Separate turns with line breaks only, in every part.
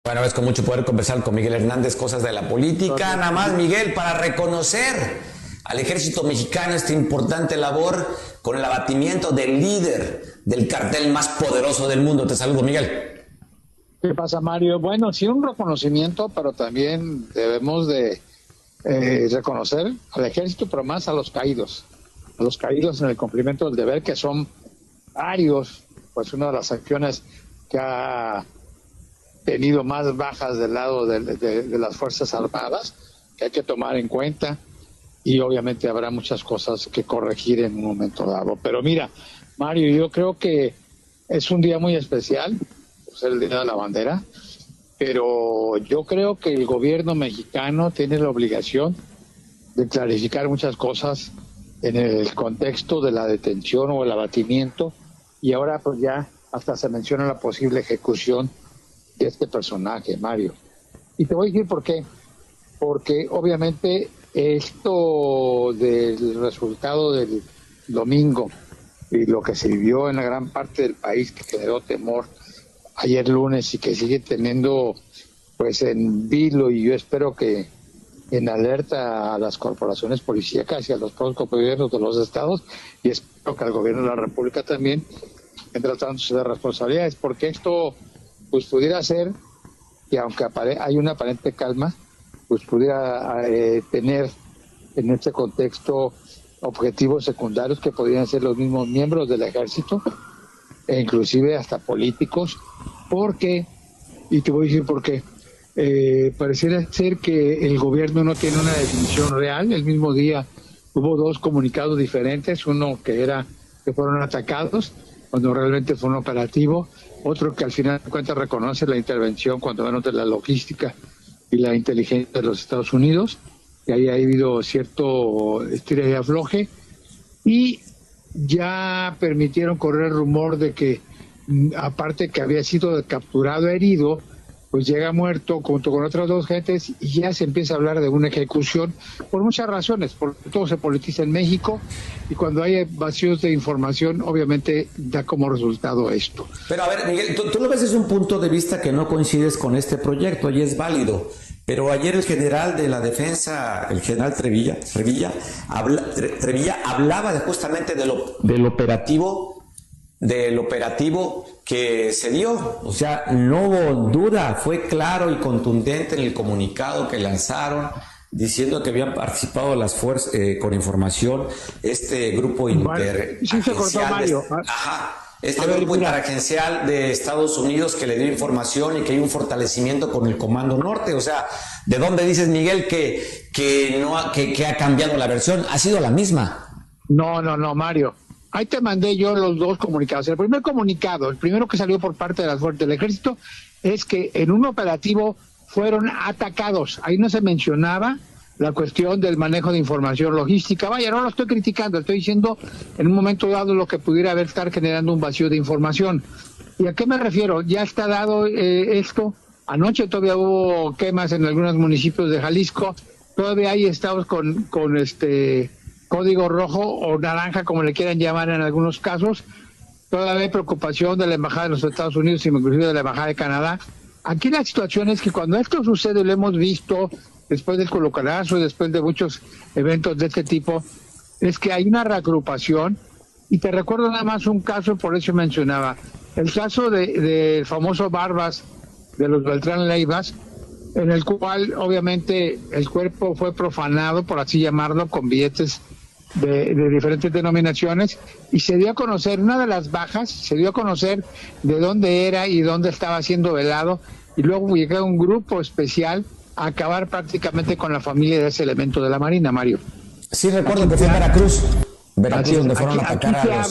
Bueno, es con mucho poder conversar con Miguel Hernández, cosas de la política. Nada más, Miguel, para reconocer al ejército mexicano esta importante labor con el abatimiento del líder del cartel más poderoso del mundo. Te saludo, Miguel.
¿Qué pasa, Mario? Bueno, sí, un reconocimiento, pero también debemos de reconocer al ejército, pero más a los caídos en el cumplimiento del deber, que son varios. Pues una de las acciones que ha tenido más bajas del lado de las Fuerzas Armadas, que hay que tomar en cuenta, y obviamente habrá muchas cosas que corregir en un momento dado. Pero mira, Mario, yo creo que es un día muy especial, es el Día de la Bandera, pero yo creo que el gobierno mexicano tiene la obligación de clarificar muchas cosas en el contexto de la detención o el abatimiento, y ahora pues ya hasta se menciona la posible ejecución de este personaje, Mario. Y te voy a decir por qué. Porque obviamente esto del resultado del domingo y lo que se vivió en la gran parte del país, que generó temor ayer lunes y que sigue teniendo pues en vilo, y yo espero que en alerta a las corporaciones policíacas y a los propios gobiernos de los estados, y espero que al gobierno de la República también, en tratándose de responsabilidades, porque esto pues pudiera ser que, aunque hay una aparente calma, pues pudiera tener en este contexto objetivos secundarios que podrían ser los mismos miembros del ejército, e inclusive hasta políticos, porque, y te voy a decir por qué, pareciera ser que el gobierno no tiene una definición real. El mismo día hubo dos comunicados diferentes, uno que fueron atacados, cuando realmente fue un operativo, otro que al final de cuentas reconoce la intervención, cuando menos, de la logística y la inteligencia de los Estados Unidos, y ahí ha habido cierto estira y afloje, y ya permitieron correr el rumor de que, aparte que había sido capturado herido, pues llega muerto junto con otras dos gentes, y ya se empieza a hablar de una ejecución por muchas razones, porque todo se politiza en México, y cuando hay vacíos de información, obviamente da como resultado esto.
Pero a ver, Miguel, tú lo ves desde un punto de vista que no coincides con este proyecto, y es válido. Pero ayer el general de la defensa, el general Trevilla hablaba justamente del operativo que se dio. O sea, no hubo duda, fue claro y contundente en el comunicado que lanzaron, diciendo que habían participado las fuerzas con información, este grupo interagencial de Estados Unidos, que le dio información y que hay un fortalecimiento con el Comando Norte. O sea, ¿de dónde dices, Miguel, que ha cambiado la versión? ¿Ha sido la misma?
No, Mario. Ahí te mandé yo los dos comunicados. El primer comunicado, el primero que salió por parte de las fuerzas del ejército, es que en un operativo fueron atacados. Ahí no se mencionaba la cuestión del manejo de información logística. Vaya, no lo estoy criticando, estoy diciendo en un momento dado lo que pudiera estar generando un vacío de información. ¿Y a qué me refiero? Ya está dado esto. Anoche todavía hubo quemas en algunos municipios de Jalisco. Todavía hay estados con código rojo o naranja, como le quieran llamar en algunos casos. Todavía hay preocupación de la Embajada de los Estados Unidos y inclusive de la Embajada de Canadá. Aquí la situación es que cuando esto sucede, lo hemos visto después del Colocarazo, después de muchos eventos de este tipo, es que hay una reagrupación. Y te recuerdo nada más un caso, por eso mencionaba, el caso del famoso Barbas, de los Beltrán Leivas, en el cual obviamente el cuerpo fue profanado, por así llamarlo, con billetes de diferentes denominaciones, y se dio a conocer, una de las bajas, se dio a conocer de dónde era y dónde estaba siendo velado, y luego llegó un grupo especial a acabar prácticamente con la familia de ese elemento de la Marina, Mario.
Sí, recuerdo que fue en Veracruz, donde fueron a atacar
a los... Aquí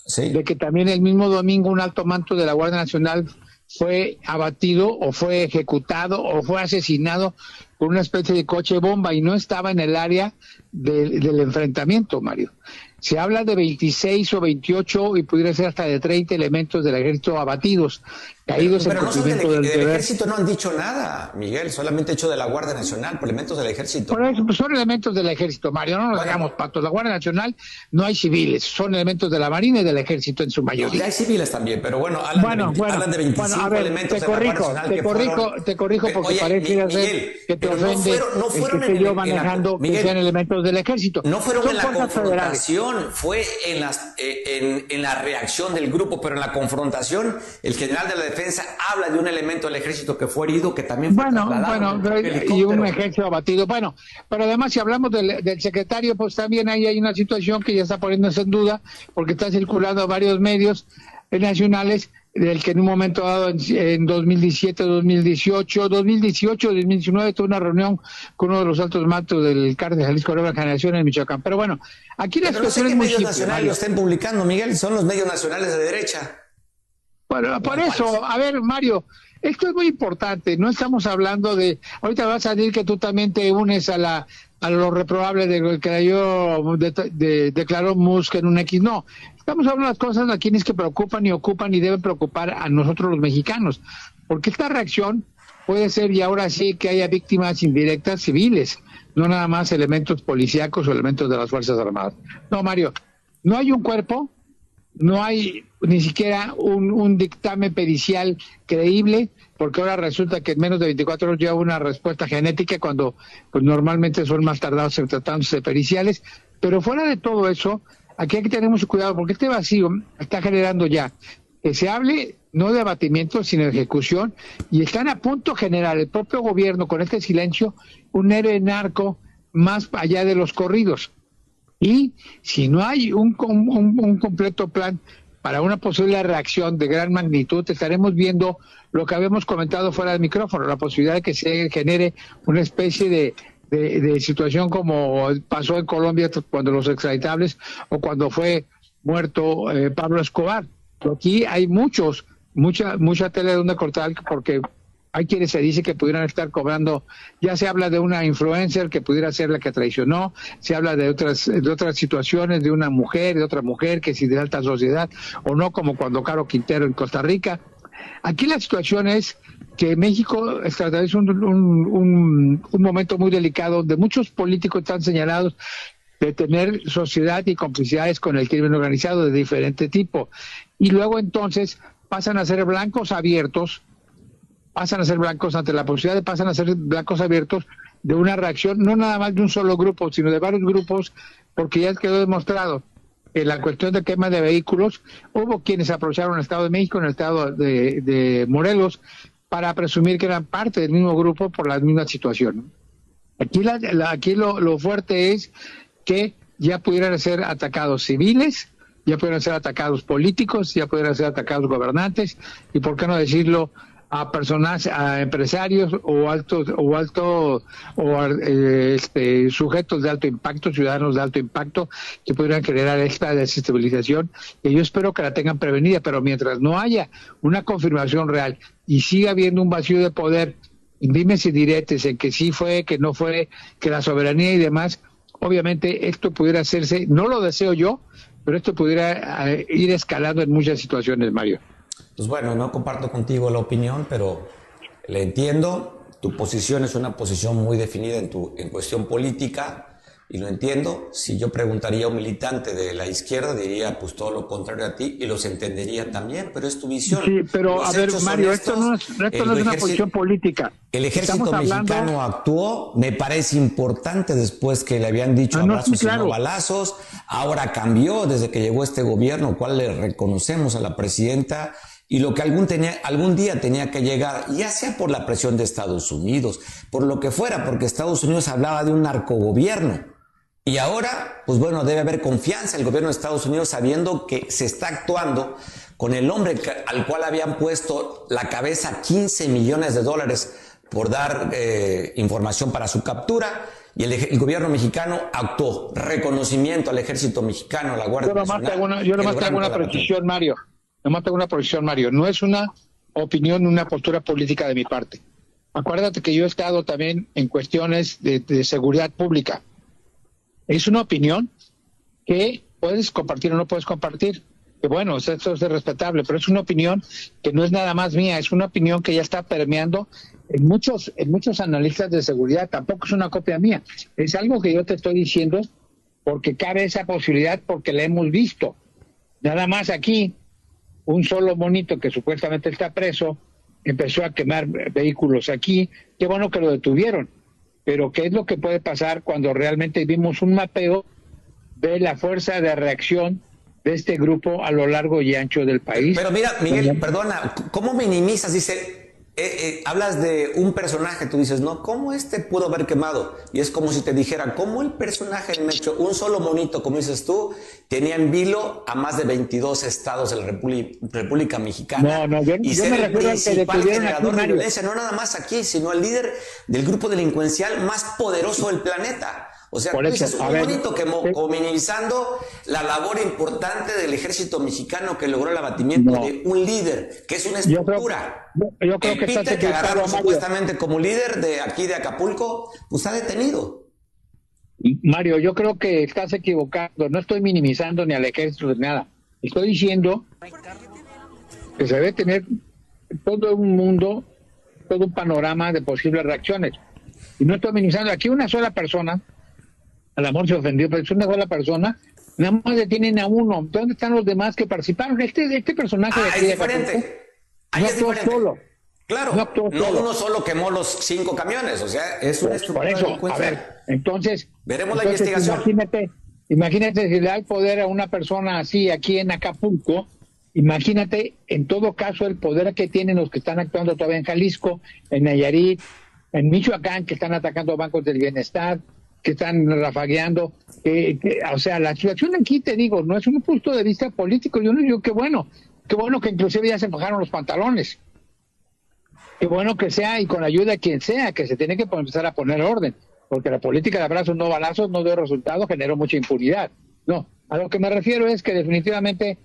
se habla de que también el mismo domingo un alto mando de la Guardia Nacional fue abatido o fue ejecutado o fue asesinado con una especie de coche bomba, y no estaba en el área del enfrentamiento, Mario. Se habla de 26 o 28 y pudiera ser hasta de 30 elementos del ejército abatidos. caídos en
Pero no son del,
cumplimiento del
del
deber.
ejército, no han dicho nada, Miguel, solamente hecho de la Guardia Nacional, por elementos del ejército.
Por eso, pues, son elementos del ejército, Mario, no nos hagamos patos. La Guardia Nacional no hay civiles, son elementos de la Marina y del ejército en su
Y
mayoría.
hay civiles también, pero bueno, hablan de 25
a ver,
elementos
te
de la Guardia
corrijo,
Nacional
te
que
corrijo,
fueron...
te corrijo porque
Oye,
parece
Miguel,
que te
pero no
ofende
fueron
el que esté yo
en la-
manejando que
Miguel,
sean elementos del ejército.
no fueron
Son
en la
fuerzas federales.
confrontación, fue en la reacción del grupo, pero en la confrontación el general de la defensa habla de un elemento del ejército que fue herido, que también fue trasladado en el
y un
helicóptero.
ejército abatido. Bueno, pero además si hablamos del secretario, pues también ahí hay una situación que ya está poniéndose en duda, porque está circulando varios medios nacionales del que en un momento dado en 2017, 2018, 2019 tuvo una reunión con uno de los altos mandos del cártel de Jalisco Nueva Generación en Michoacán. Pero bueno, aquí la
Pero no sé
situación
qué
es muy
medios
simple,
nacionales
Mario.
lo estén publicando, Miguel, son los medios nacionales de derecha.
Bueno, por eso, a ver, Mario, esto es muy importante. No estamos hablando de. Ahorita vas a decir que tú también te unes a lo reprobable de lo que declaró Musk en un X. No, estamos hablando de las cosas a quienes que preocupan y ocupan y deben preocupar a nosotros los mexicanos. Porque esta reacción puede ser, y ahora sí, que haya víctimas indirectas civiles, no nada más elementos policíacos o elementos de las Fuerzas Armadas. No, Mario, no hay un cuerpo. No hay ni siquiera un dictamen pericial creíble, porque ahora resulta que en menos de 24 horas lleva una respuesta genética cuando pues normalmente son más tardados en tratándose de periciales. Pero fuera de todo eso, aquí hay que tener mucho cuidado, porque este vacío está generando ya que se hable no de abatimiento, sino de ejecución, y están a punto de generar el propio gobierno con este silencio un héroe narco más allá de los corridos. Y si no hay un completo plan para una posible reacción de gran magnitud, estaremos viendo lo que habíamos comentado fuera del micrófono, la posibilidad de que se genere una especie de situación como pasó en Colombia cuando los extraditables o cuando fue muerto Pablo Escobar. Aquí hay mucha tela de donde cortar, porque hay quienes se dice que pudieran estar cobrando, ya se habla de una influencer que pudiera ser la que traicionó, se habla de otras situaciones, de una mujer, de otra mujer que si de alta sociedad o no, como cuando Caro Quintero en Costa Rica. Aquí la situación es que México atraviesa un momento muy delicado donde muchos políticos están señalados de tener sociedad y complicidades con el crimen organizado de diferente tipo. Y luego entonces pasan a ser blancos abiertos ante la posibilidad pasan a ser blancos abiertos de una reacción, no nada más de un solo grupo, sino de varios grupos, porque ya quedó demostrado que la cuestión de quema de vehículos, hubo quienes aprovecharon el Estado de México, en el Estado de Morelos, para presumir que eran parte del mismo grupo por la misma situación. Aquí lo fuerte es que ya pudieran ser atacados civiles, ya pudieran ser atacados políticos, ya pudieran ser atacados gobernantes, y por qué no decirlo, a personas, a empresarios sujetos de alto impacto, ciudadanos de alto impacto, que pudieran generar esta desestabilización, que yo espero que la tengan prevenida, pero mientras no haya una confirmación real y siga habiendo un vacío de poder, dimes y diretes en que sí fue, que no fue, que la soberanía y demás, obviamente esto pudiera hacerse, no lo deseo yo, pero esto pudiera ir escalando en muchas situaciones, Mario.
Pues bueno, no comparto contigo la opinión, pero le entiendo. Tu posición es una posición muy definida en cuestión política, y lo entiendo. Si yo preguntaría a un militante de la izquierda, diría pues todo lo contrario a ti, y los entendería también, pero es tu visión.
Sí, pero
Los
a ver,
hechos
Mario,
son
esto no es una posición política.
El ejército mexicano actuó, me parece importante, después que le habían dicho abrazos
sí, claro.
y no balazos. Ahora cambió desde que llegó este gobierno, cual le reconocemos a la presidenta, y lo que algún día tenía que llegar, ya sea por la presión de Estados Unidos, por lo que fuera, porque Estados Unidos hablaba de un narcogobierno. Y ahora, pues bueno, debe haber confianza el gobierno de Estados Unidos sabiendo que se está actuando con el hombre al cual habían puesto la cabeza $15 millones por dar información para su captura, y el gobierno mexicano actuó. Reconocimiento al ejército mexicano, a la Guardia Nacional.
Yo nomás tengo una precisión, Mario. No es una opinión, una postura política de mi parte. Acuérdate que yo he estado también en cuestiones de seguridad pública. Es una opinión que puedes compartir o no puedes compartir. Que bueno, eso es respetable, pero es una opinión que no es nada más mía, es una opinión que ya está permeando en muchos analistas de seguridad. Tampoco es una copia mía, es algo que yo te estoy diciendo porque cabe esa posibilidad, porque la hemos visto. Nada más aquí, un solo monito que supuestamente está preso, empezó a quemar vehículos aquí. Qué bueno que lo detuvieron, pero ¿qué es lo que puede pasar cuando realmente vimos un mapeo de la fuerza de reacción de este grupo a lo largo y ancho del país?
Pero mira, Miguel, perdona, ¿cómo minimizas? Dice, hablas de un personaje, tú dices, no, ¿cómo este pudo haber quemado? Y es como si te dijera, ¿cómo el personaje en Mecho, un solo monito, como dices tú, tenía en vilo a más de 22 estados de la República Mexicana?
Y
ser
me
el
refiero al que
principal
detuvieron
generador
aquí,
de violencia, no nada más aquí, sino el líder del grupo delincuencial más poderoso del planeta. O sea, tú dices un monito como minimizando la labor importante del ejército mexicano que logró el abatimiento de un líder, que es una estructura.
Yo creo que
Peter, que agarraron supuestamente como líder de aquí de Acapulco, pues está detenido.
Mario, yo creo que estás equivocando. No estoy minimizando ni al ejército ni nada. Estoy diciendo que se debe tener todo un mundo, todo un panorama de posibles reacciones. Y no estoy minimizando. Aquí una sola persona, al amor se ofendió, pero es una sola persona, nada más detienen a uno. ¿Dónde están los demás que participaron? Este personaje de aquí
es diferente. Ahí es diferente.
Solo.
Claro, no uno solo quemó los 5 camiones, o sea, es una estructura.
Por eso, a ver, entonces...
Veremos la investigación.
Imagínate si le da el poder a una persona así aquí en Acapulco, imagínate en todo caso el poder que tienen los que están actuando todavía en Jalisco, en Nayarit, en Michoacán, que están atacando bancos del bienestar, que están rafagueando, o sea, la situación aquí, te digo, no es un punto de vista político. Yo no digo qué bueno que inclusive ya se bajaron los pantalones, qué bueno que sea, y con la ayuda de quien sea, que se tiene que empezar a poner orden, porque la política de abrazos no balazos no dio resultado, generó mucha impunidad. No, a lo que me refiero es que definitivamente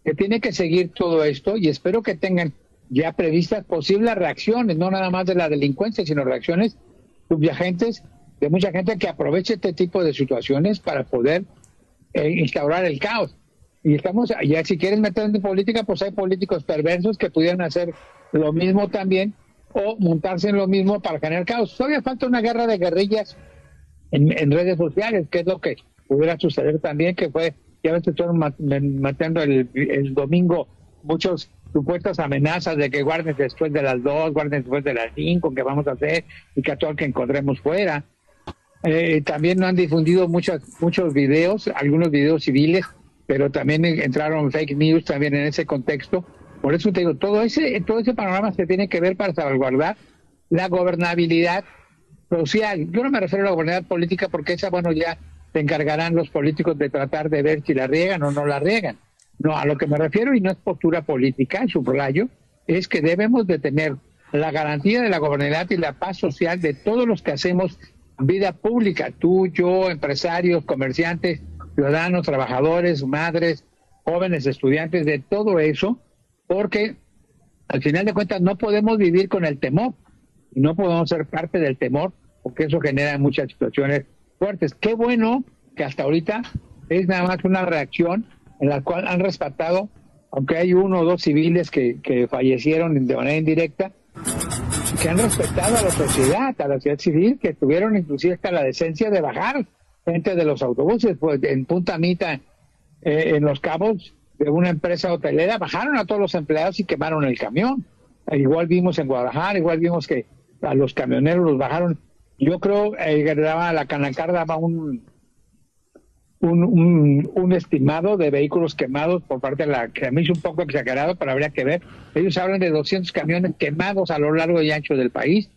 que tiene que seguir todo esto, y espero que tengan ya previstas posibles reacciones, no nada más de la delincuencia, sino reacciones subyacentes de mucha gente que aproveche este tipo de situaciones para poder instaurar el caos. Y estamos, ya si quieres meter en política, pues hay políticos perversos que pudieran hacer lo mismo también, o montarse en lo mismo para generar caos. Todavía falta una guerra de guerrillas en redes sociales, que es lo que pudiera suceder también, que fue, ya ves que estuvieron matando el domingo muchos supuestas amenazas de que guarden después de las 2, guarden después de las 5, que vamos a hacer, y que a todo el que encontremos fuera. También no han difundido muchos videos, algunos videos civiles, pero también entraron fake news también en ese contexto. Por eso te digo, todo ese panorama se tiene que ver para salvaguardar la gobernabilidad social. Yo no me refiero a la gobernabilidad política, porque esa, bueno, ya se encargarán los políticos de tratar de ver si la riegan o no la riegan. No, a lo que me refiero, y no es postura política, subrayo, es que debemos de tener la garantía de la gobernabilidad y la paz social de todos los que hacemos vida pública, tú, yo, empresarios, comerciantes, ciudadanos, trabajadores, madres, jóvenes, estudiantes, de todo eso, porque al final de cuentas no podemos vivir con el temor, y no podemos ser parte del temor, porque eso genera muchas situaciones fuertes. Qué bueno que hasta ahorita es nada más una reacción en la cual han respetado, aunque hay 1 o 2 civiles que fallecieron de manera indirecta, que han respetado a la sociedad civil, que tuvieron inclusive hasta la decencia de bajar gente de los autobuses. Pues en Punta Mita, en Los Cabos, de una empresa hotelera, bajaron a todos los empleados y quemaron el camión. Igual vimos en Guadalajara, igual vimos que a los camioneros los bajaron. Yo creo que la Canacar daba un estimado de vehículos quemados por parte de la, que a mí es un poco exagerado, pero habría que ver. Ellos hablan de 200 camiones quemados a lo largo y ancho del país.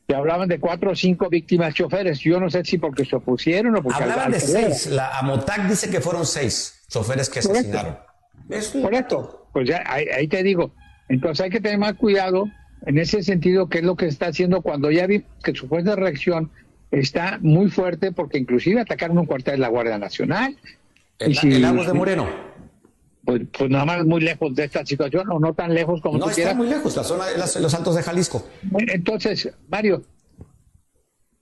Que hablaban de 4 o 5 víctimas choferes. Yo no sé si porque se opusieron o porque...
Hablaban de 6. La AMOTAC dice que fueron 6 choferes que asesinaron.
Correcto. Pues ya ahí te digo. Entonces hay que tener más cuidado en ese sentido, que es lo que se está haciendo cuando ya vi que su fuerza de reacción está muy fuerte, porque inclusive atacaron un cuartel de la Guardia Nacional.
El Lagos de Moreno.
Pues nada más muy lejos de esta situación, o no tan lejos como tú quieras.
No, está muy lejos, la zona de los Altos de Jalisco.
Entonces, Mario,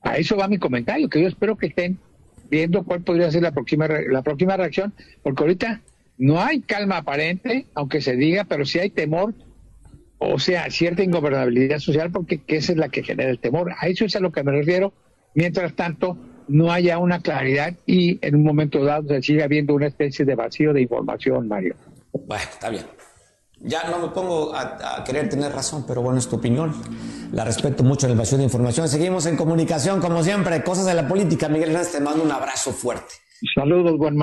a eso va mi comentario, que yo espero que estén viendo cuál podría ser la próxima reacción, porque ahorita No hay calma aparente, aunque se diga, pero sí hay temor, o sea, cierta ingobernabilidad social, porque esa es la que genera el temor. A eso es a lo que me refiero. Mientras tanto, no haya una claridad y en un momento dado se siga habiendo una especie de vacío de información, Mario.
Bueno, está bien. Ya no me pongo a querer tener razón, pero bueno, es tu opinión. La respeto mucho en el vacío de información. Seguimos en comunicación, como siempre. Cosas de la política. Miguel Hernández, te mando un abrazo fuerte.
Saludos, buen